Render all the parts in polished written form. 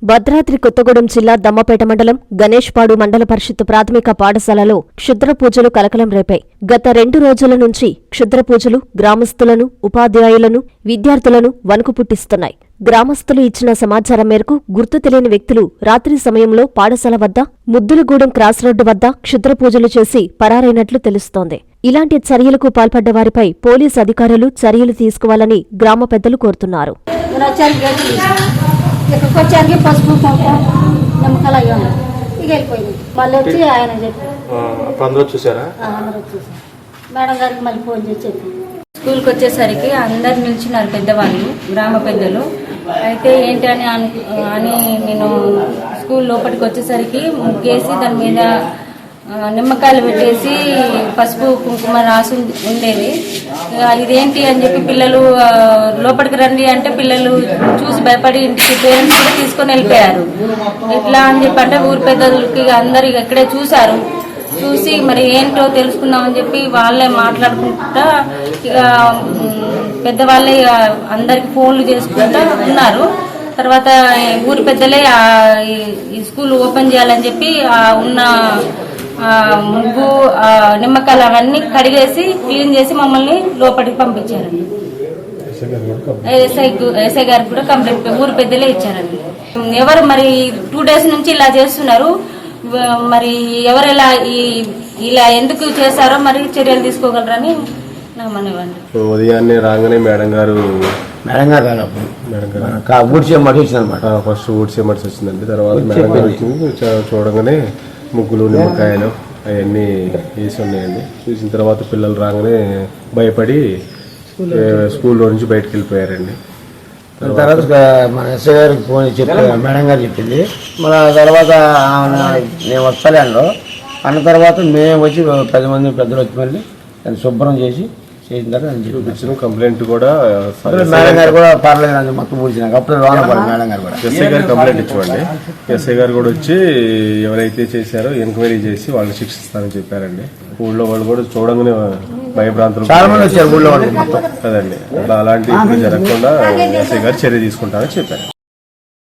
భద్రాద్రి కొత్తగూడెం జిల్లా దమ్మపేట మండలం గణేష్పాడు మండల పరిషత్తు ప్రాథమిక పాఠశాలలో క్షుద్ర పూజలు కలకలం రేపాయి. గత 2 రోజుల నుంచి క్షుద్ర పూజలు గ్రామస్తులను, ఉపాధ్యాయులను, విద్యార్థులను వణుకు పుట్టిస్తున్నాయి. గ్రామస్తులు ఇచ్చిన సమాచారం మేరకు గుర్తు తెలియని వ్యక్తులు రాత్రి సమయంలో పాఠశాల వద్ద ముద్దులగూడెం క్రాస్ రోడ్డు వద్ద క్షుద్ర పూజలు చేసి పరారైనట్లు తెలుస్తోంది. ఇలాంటి చర్యలకు పాల్పడ్డ వారిపై పోలీసు అధికారులు చర్యలు తీసుకోవాలని గ్రామ పెద్దలు కోరుతున్నారు. ఇక్కడికి వచ్చాక పసుపు కుంకుమ నిమ్మకాయలు అయ్యి ఉన్నాయి. ఇక వెళ్ళిపోయింది. మళ్ళీ వచ్చి ఆయన చెప్పి అందరూ చూసారా? మేడం గారికి మళ్ళీ ఫోన్ చేసి చెప్పి స్కూల్కి వచ్చేసరికి అందరు నిలిచినారు పెద్దవాళ్ళు, గ్రామ పెద్దలు. అయితే ఏంటి అని నేను స్కూల్ లోపలికి వచ్చేసరికి ముగ్గేసి దాని మీద నిమ్మకాయలు పెట్టేసి పసుపు కుంకుమ రాసి ఉండేది. ఇదేంటి అని చెప్పి పిల్లలు లోపలికి రండి అంటే పిల్లలు చూసి భయపడి ఇంటికి పేరెంట్స్ కూడా తీసుకొని వెళ్ళిపోయారు. ఎట్లా అని చెప్పి అంటే ఊరి పెద్దలకి అందరు ఇక్కడే చూశారు. చూసి మరి ఏంటో తెలుసుకుందామని చెప్పి వాళ్ళే మాట్లాడుకుంటా ఇక పెద్దవాళ్ళే అందరికి ఫోన్లు చేసుకుంటా ఉన్నారు. తర్వాత ఊరి పెద్దలే ఈ స్కూల్ ఓపెన్ చేయాలని చెప్పి ఉన్న ముగ్గు నిమ్మకాయలు అవన్నీ కడిగేసి క్లీన్ చేసి మమ్మల్ని లోపలికి పంపించారండి. ఎస్ఐ గారికి కూడా కంప్లైంట్ ఊరు పెద్దలే ఇచ్చారండి. ఎవరు మరి 2 days నుంచి ఇలా చేస్తున్నారు, మరి ఎవరు ఇలా ఎందుకు చేశారో మరి చర్యలు తీసుకోగలరని నా మనవండి. ఉదయాన్నే రాగానే మేడం గారు ఊడ్చేయమని వచ్చిందన్నమాట. ఫస్ట్ ఊడ్చేయమని వచ్చిందండి. తర్వాత మేడం గారు వచ్చింది. చూడగానే ముగ్గులు నిమ్మకాయలు అవన్నీ వేసి ఉన్నాయండి. చూసిన తర్వాత పిల్లలు రాగానే భయపడి స్కూల్లో నుంచి బయటకు వెళ్ళిపోయారండి. తర్వాత మన ఎస్ఐ గారికి ఫోన్ చెప్పి మేడం గారు చెప్పింది. మన తర్వాత నేను వస్తాలే అన్న తర్వాత మేము వచ్చి 10 మంది పెద్దలు వచ్చి మళ్ళీ దాన్ని శుభ్రం చేసి చేసిన తర్వాత కంప్లైంట్ కూడా మేడం గారు కూడా పర్లేదు మొత్తం పూడ్చినాక అప్పుడు లోనపడి మేడం గారు కూడా ఎస్ఐ గారు కంప్లైంట్ ఇచ్చామండి. ఎస్ఐ గారు కూడా వచ్చి ఎవరైతే చేశారో ఎంక్వైరీ చేసి వాళ్ళని శిక్షిస్తానని చెప్పారండి. ఊళ్ళో వాళ్ళు కూడా చూడంగానే భయభ్రాంతులు చాలా మంది వచ్చారు ఊళ్ళో వాళ్ళు మొత్తం కదండి. అలాంటి జరగకుండా ఎస్ఐ గారు చర్య తీసుకుంటారని చెప్పారు.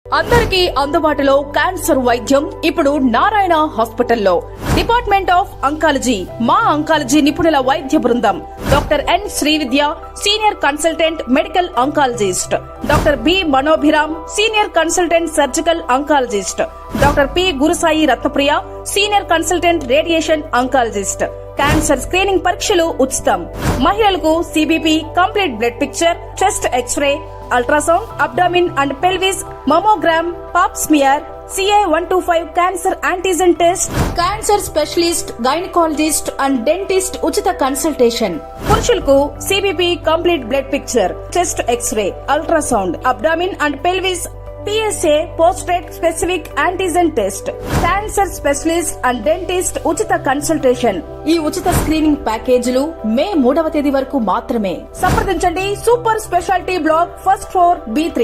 అందరికీ అందుబాటులో క్యాన్సర్ వైద్యం ఇప్పుడు నారాయణ హాస్పిటల్లో. డిపార్ట్మెంట్ ఆఫ్ అంకాలజీ, మా అంకాలజీ నిపుణుల వైద్య బృందం. Doctor N Srividya, senior consultant medical oncologist. Doctor B Manobhiram, senior consultant surgical oncologist. Doctor P Gurusai Ratnapriya, senior consultant radiation oncologist. Cancer screening పరీక్షలు ఉచితం. మహిళలకు CBP, complete blood picture, chest X-ray, ultrasound, abdomen and pelvis, mammogram, pap smear, CA-125 cancer antigen test, cancer specialist, gynaecologist and dentist ఉచిత consultation. పురుషులకు CBP, complete blood picture, chest X-ray, ultrasound, abdomen and pelvis, PSA పోస్ట్రేట్ specific antigen test, cancer specialist and dentist ఉచిత consultation. ఈ ఉచిత screening ప్యాకేజీలు మే 3వ తేదీ వరకు మాత్రమే. సంప్రదించండి super speciality block, first floor, B3.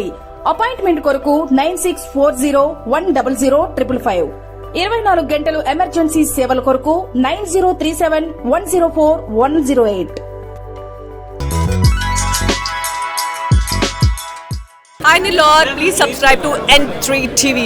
Appointment కొరకు 9640100555. 24 గంటలు ఎమర్జెన్సీ సేవల కొరకు 9037104108. Hi Nilor, please subscribe to N3 TV.